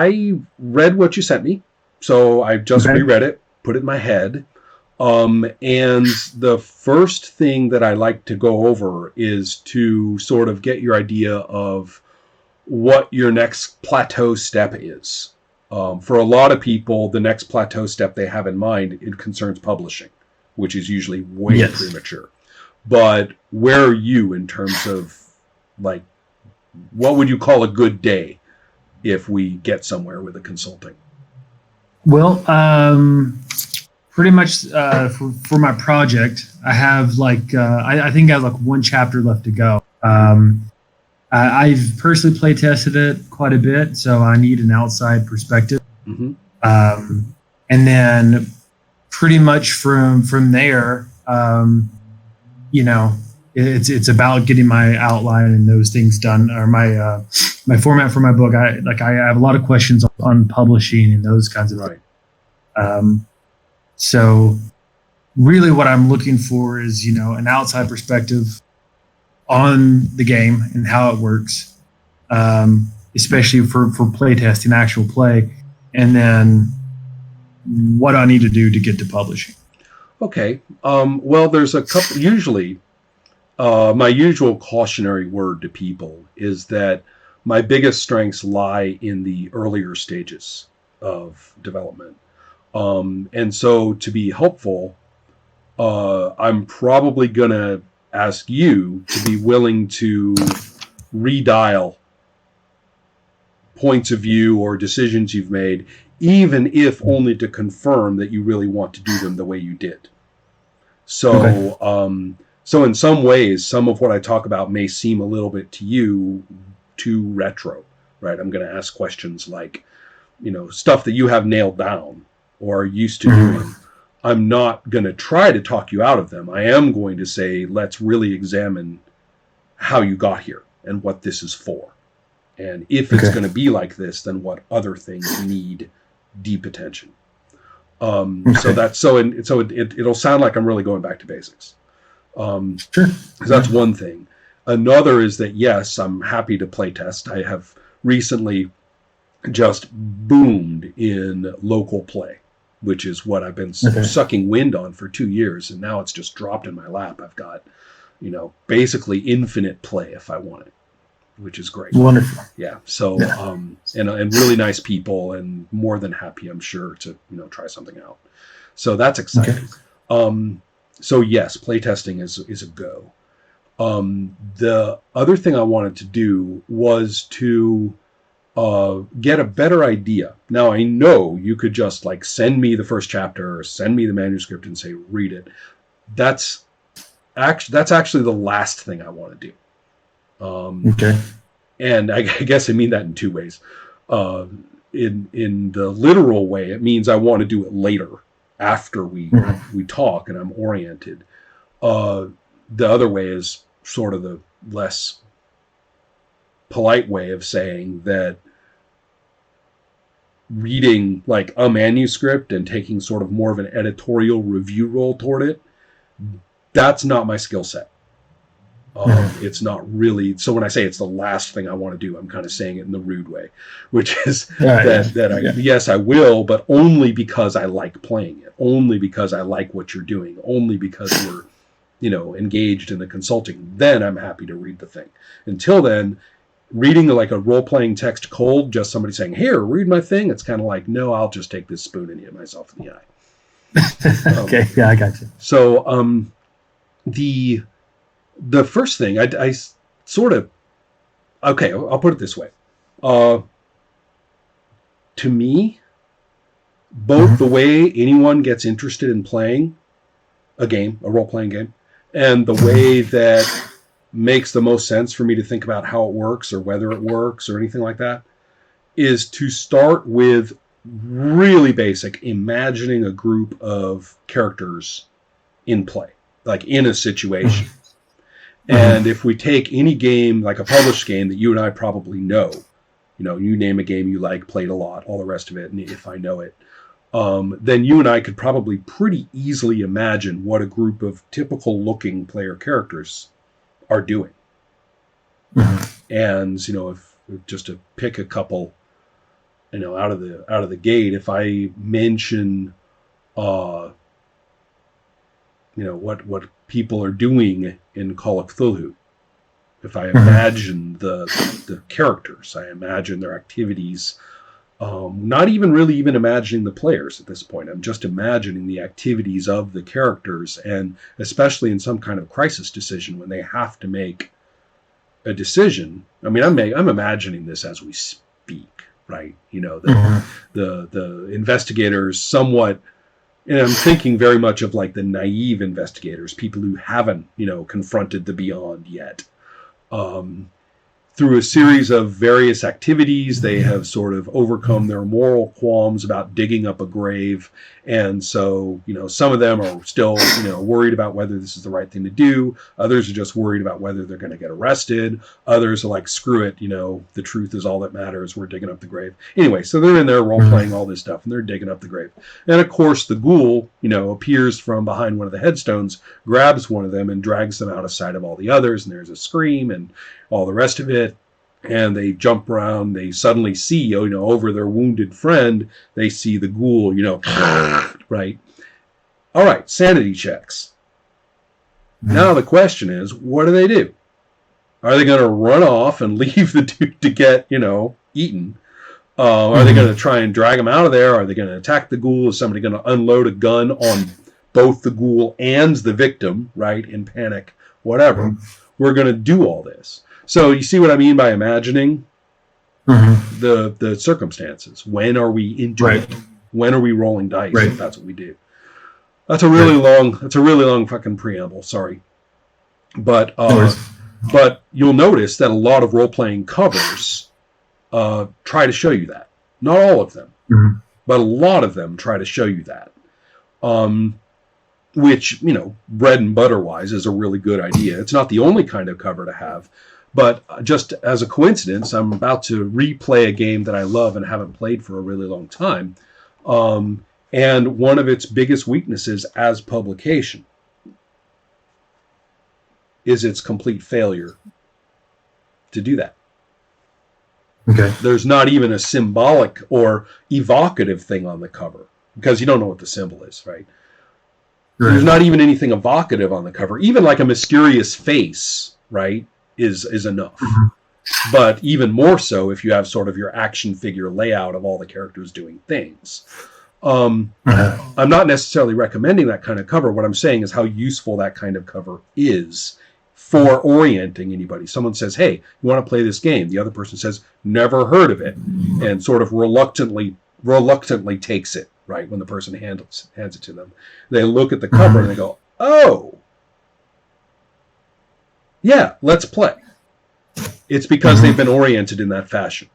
I read what you sent me, so I just reread it, put it in my head. And the first thing that I like to go over is to sort of get your idea of what your next plateau step is. For a lot of people, the next plateau step they have in mind, it concerns publishing, which is usually way premature. But where are you in terms of, like, what would you call a good day if we get somewhere with the consulting? Well, pretty much for my project, I have I think I have like one chapter left to go. I've personally play tested it quite a bit, so I need an outside perspective. Mm-hmm. And then pretty much from there, it's about getting my outline and those things done, or my format for my book. I have a lot of questions on publishing and those kinds of things. So really what I'm looking for is, an outside perspective on the game and how it works, especially for playtesting, actual play, and then what I need to do to get to publishing. Okay. Well, there's a couple. Usually, my usual cautionary word to people is that my biggest strengths lie in the earlier stages of development. And so to be helpful, I'm probably going to ask you to be willing to redial points of view or decisions you've made, even if only to confirm that you really want to do them the way you did. So, so in some ways, some of what I talk about may seem a little bit to you too retro, right? I'm going to ask questions like, stuff that you have nailed down or are used to doing. I'm not going to try to talk you out of them. I am going to say, let's really examine how you got here and what this is for. And if it's going to be like this, then what other things need deep attention. So that's it'll sound like I'm really going back to basics. Sure. That's one thing. Another is that, yes, I'm happy to play test. I have recently just boomed in local play, which is what I've been sucking wind on for 2 years, and now it's just dropped in my lap. I've got, basically infinite play if I want it, which is great. Wonderful. Yeah. So, and really nice people, and more than happy, I'm sure, to try something out. So that's exciting. So yes, playtesting is a go. The other thing I wanted to do was to get a better idea. Now, I know you could just send me the first chapter or send me the manuscript and say, read it. That's actually the last thing I want to do. And I guess I mean that in two ways. In the literal way, it means I want to do it later after we talk and I'm oriented. The other way is sort of the less polite way of saying that reading a manuscript and taking sort of more of an editorial review role toward it, that's not my skill set. It's not really. So when I say it's the last thing I want to do, I'm kind of saying it in the rude way, which is yes, I will, but only because I like playing it, only because I like what you're doing, only because we're, engaged in the consulting. Then I'm happy to read the thing. Until then, reading a role-playing text cold, just somebody saying, "Here, read my thing," it's kind of like, no, I'll just take this spoon and hit myself in the eye. I got you. So the first thing I sort of, I'll put it this way. To me, both the way anyone gets interested in playing a role-playing game, and the way that makes the most sense for me to think about how it works or whether it works or anything like that, is to start with really basic, imagining a group of characters in play, in a situation. And if we take any game, like a published game that you and I probably know, you name a game you like, played a lot, all the rest of it, and if I know it, then you and I could probably pretty easily imagine what a group of typical looking player characters are doing. And, if just to pick a couple out of the gate, if I mention, what people are doing in Call of Cthulhu, if I imagine the characters, I imagine their activities, not even really even imagining the players at this point. I'm just imagining the activities of the characters, and especially in some kind of crisis decision when they have to make a decision. I mean, I'm imagining this as we speak, right? The investigators somewhat. And I'm thinking very much of like the naive investigators, people who haven't, confronted the beyond yet. Through a series of various activities, they have sort of overcome their moral qualms about digging up a grave. And so, some of them are still, worried about whether this is the right thing to do. Others are just worried about whether they're going to get arrested. Others are like, screw it, the truth is all that matters. We're digging up the grave. Anyway, so they're in there role-playing all this stuff, and they're digging up the grave. And of course, the ghoul, appears from behind one of the headstones, grabs one of them, and drags them out of sight of all the others. And there's a scream and all the rest of it. And they jump around. They suddenly see, over their wounded friend, they see the ghoul, right? All right, sanity checks. Now the question is, what do? Are they going to run off and leave the dude to get, eaten? Are they going to try and drag him out of there? Are they going to attack the ghoul? Is somebody going to unload a gun on both the ghoul and the victim, right, in panic? Whatever. We're going to do all this. So you see what I mean by imagining the circumstances. When are we into it? When are we rolling dice? If that's what we do. That's a really long fucking preamble. Sorry, but you'll notice that a lot of role playing covers try to show you that. Not all of them, but a lot of them try to show you that. Which bread and butter wise is a really good idea. It's not the only kind of cover to have. But just as a coincidence, I'm about to replay a game that I love and haven't played for a really long time. And one of its biggest weaknesses as publication is its complete failure to do that. Okay. There's not even a symbolic or evocative thing on the cover because you don't know what the symbol is, right? There's not even anything evocative on the cover. Even like a mysterious face, right? Is enough. But even more so if you have sort of your action figure layout of all the characters doing things. I'm not necessarily recommending that kind of cover. What I'm saying is how useful that kind of cover is for orienting anybody. Someone says, hey, you want to play this game? The other person says, never heard of it, and sort of reluctantly takes it, right, when the person hands it to them. They look at the cover and they go, oh, yeah, let's play. It's because they've been oriented in that fashion.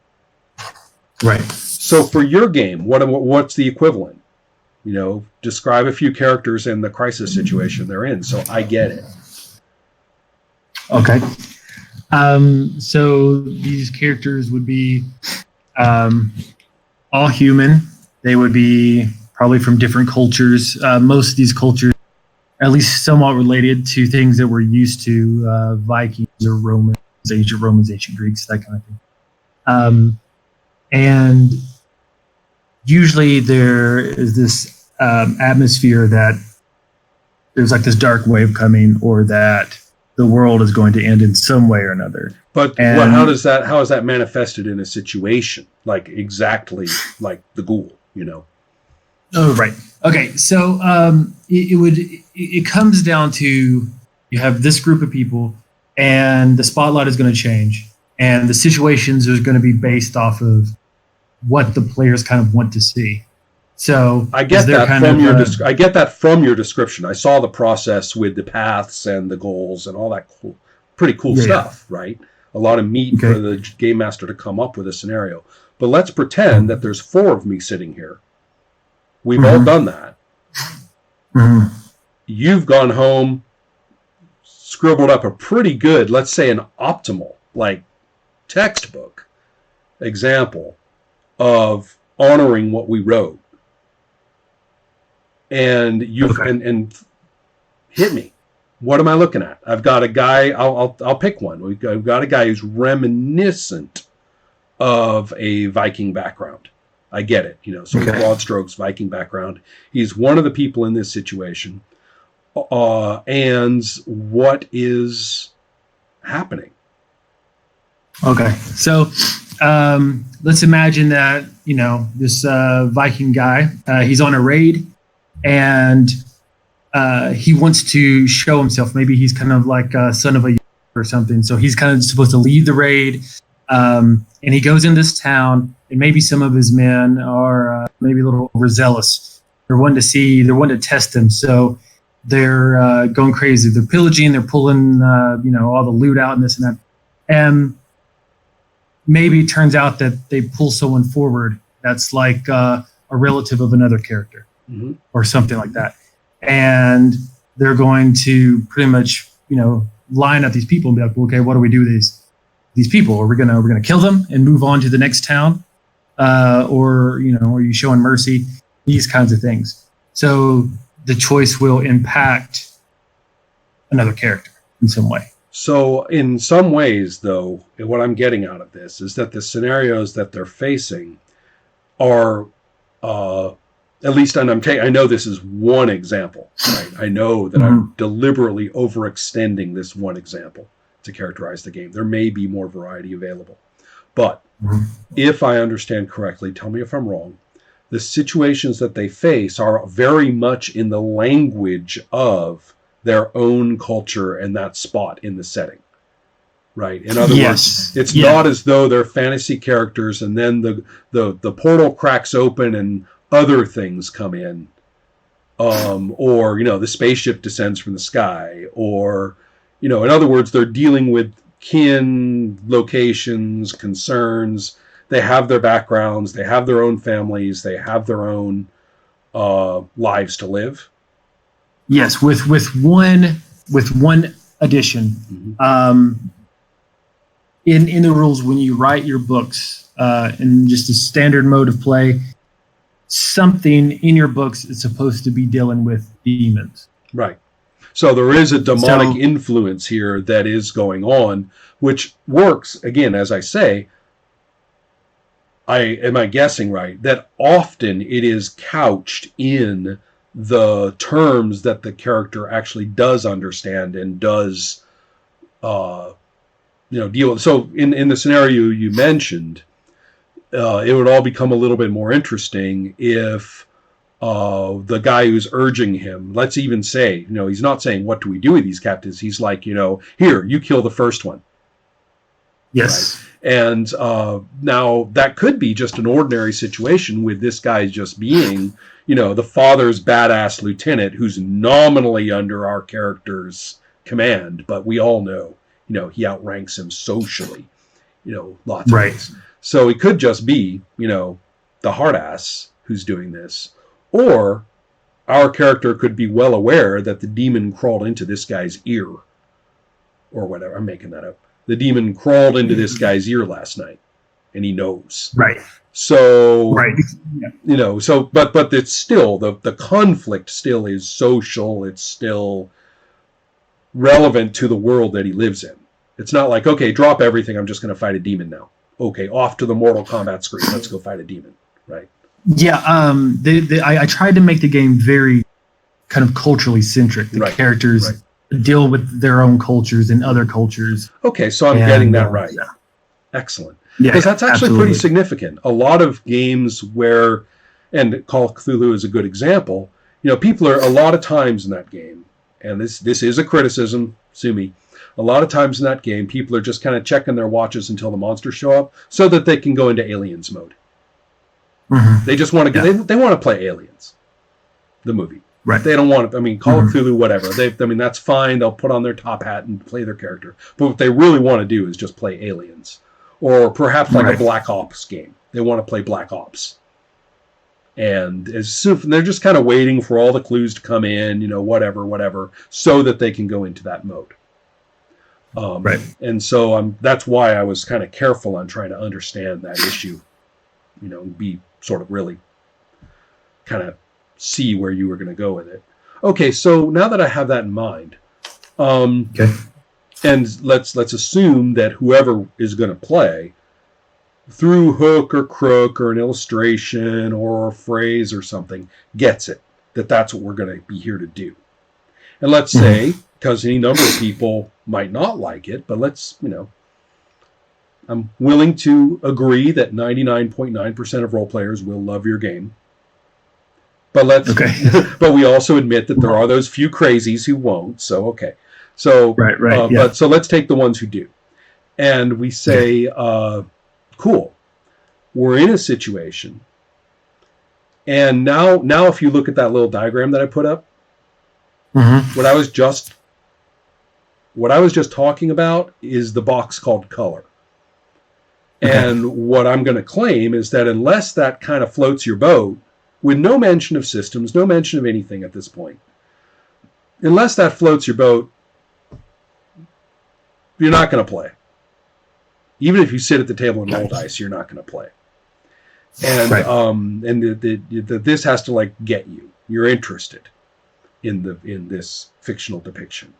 Right. So for your game, what's the equivalent? Describe a few characters in the crisis situation they're in, so I get it. Okay. So these characters would be all human. They would be probably from different cultures. Most of these cultures at least somewhat related to things that we're used to, Vikings or Romans, ancient Greeks, that kind of thing. And usually there is this atmosphere that there's like this dark wave coming, or that the world is going to end in some way or another. But how is that manifested in a situation like exactly like the ghoul? Oh, right. Okay, so it comes down to, you have this group of people, and the spotlight is going to change, and the situations are going to be based off of what the players kind of want to see. So I get that from your description. I saw the process with the paths and the goals and all that pretty cool stuff, right? A lot of meat for the game master to come up with a scenario. But let's pretend that there's 4 of me sitting here. We've all done that. You've gone home, scribbled up a pretty good, let's say an optimal, like textbook example of honoring what we wrote. And and hit me. What am I looking at? I've got a guy, I'll pick one. I've got a guy who's reminiscent of a Viking background. I get it, so with broad strokes, Viking background. He's one of the people in this situation. And what is happening? Okay. So let's imagine that, this Viking guy, he's on a raid and he wants to show himself. Maybe he's kind of like a son of a or something. So he's kind of supposed to lead the raid. And he goes in this town, and maybe some of his men are maybe a little overzealous. They're wanting to test him. So they're going crazy. They're pillaging, they're pulling, all the loot out and this and that. And maybe it turns out that they pull someone forward that's like a relative of another character or something like that. And they're going to pretty much, line up these people and be like, well, okay, what do we do with these people? Are we gonna kill them and move on to the next town? Or are you showing mercy? These kinds of things. So the choice will impact another character in some way. So in some ways, though, what I'm getting out of this is that the scenarios that they're facing are, at least, and I know this is one example, right? I know that I'm deliberately overextending this one example to characterize the game. There may be more variety available. But if I understand correctly, tell me if I'm wrong, the situations that they face are very much in the language of their own culture and that spot in the setting, right? In other words, it's not as though they're fantasy characters and then the portal cracks open and other things come in, or the spaceship descends from the sky, or in other words, they're dealing with kin, locations, concerns. They have their backgrounds, they have their own families, they have their own lives to live. Yes, with one addition. In the rules, when you write your books in just a standard mode of play, something in your books is supposed to be dealing with demons. Right. So there is a demonic influence here that is going on, which works, again, as I say, am I guessing right, that often it is couched in the terms that the character actually does understand and does deal with. So in the scenario you mentioned, it would all become a little bit more interesting if the guy who's urging him, let's even say, he's not saying, what do we do with these captives? He's like, here, you kill the first one. Yes. Right? And now that could be just an ordinary situation with this guy just being, the father's badass lieutenant who's nominally under our character's command, but we all know, he outranks him socially, lots of ways. So it could just be, the hard ass who's doing this. Or our character could be well aware that the demon crawled into this guy's ear. Or whatever. I'm making that up. The demon crawled into this guy's ear last night. And he knows. Right. So, but it's still, the conflict still is social. It's still relevant to the world that he lives in. It's not like, okay, drop everything. I'm just going to fight a demon now. Okay, off to the Mortal Kombat screen. Let's go fight a demon. Right. Yeah, I tried to make the game very kind of culturally centric. The characters deal with their own cultures and other cultures. Okay, so I'm getting that right. Yeah. Excellent. Because that's actually pretty significant. A lot of games where, and Call of Cthulhu is a good example, people are a lot of times in that game, and this is a criticism, sue me, a lot of times in that game, people are just kind of checking their watches until the monsters show up so that they can go into Aliens mode. They just want to they want to play Aliens, the movie. Right. They don't want to, Call of Cthulhu, whatever. That's fine. They'll put on their top hat and play their character. But what they really want to do is just play Aliens. Or perhaps like a Black Ops game. They want to play Black Ops. And they're just kind of waiting for all the clues to come in, whatever, so that they can go into that mode. And so that's why I was kind of careful on trying to understand that issue. Be sort of really kind of see where you were going to go with it. Okay, so now that I have that in mind, and let's assume that whoever is going to play through hook or crook or an illustration or a phrase or something, gets it, that that's what we're going to be here to do. And let's say, because any number of people might not like it, but let's, I'm willing to agree that 99.9% of role players will love your game. But but we also admit that there are those few crazies who won't. So, okay. So, right. But so let's take the ones who do. And we say, cool, we're in a situation. And now if you look at that little diagram that I put up, what I was just talking about is the box called color. And what I'm going to claim is that unless that kind of floats your boat, with no mention of systems, no mention of anything at this point, unless that floats your boat, you're not going to play. Even if you sit at the table and roll dice, you're not going to play. And this has to get you. You're interested in this fictional depiction.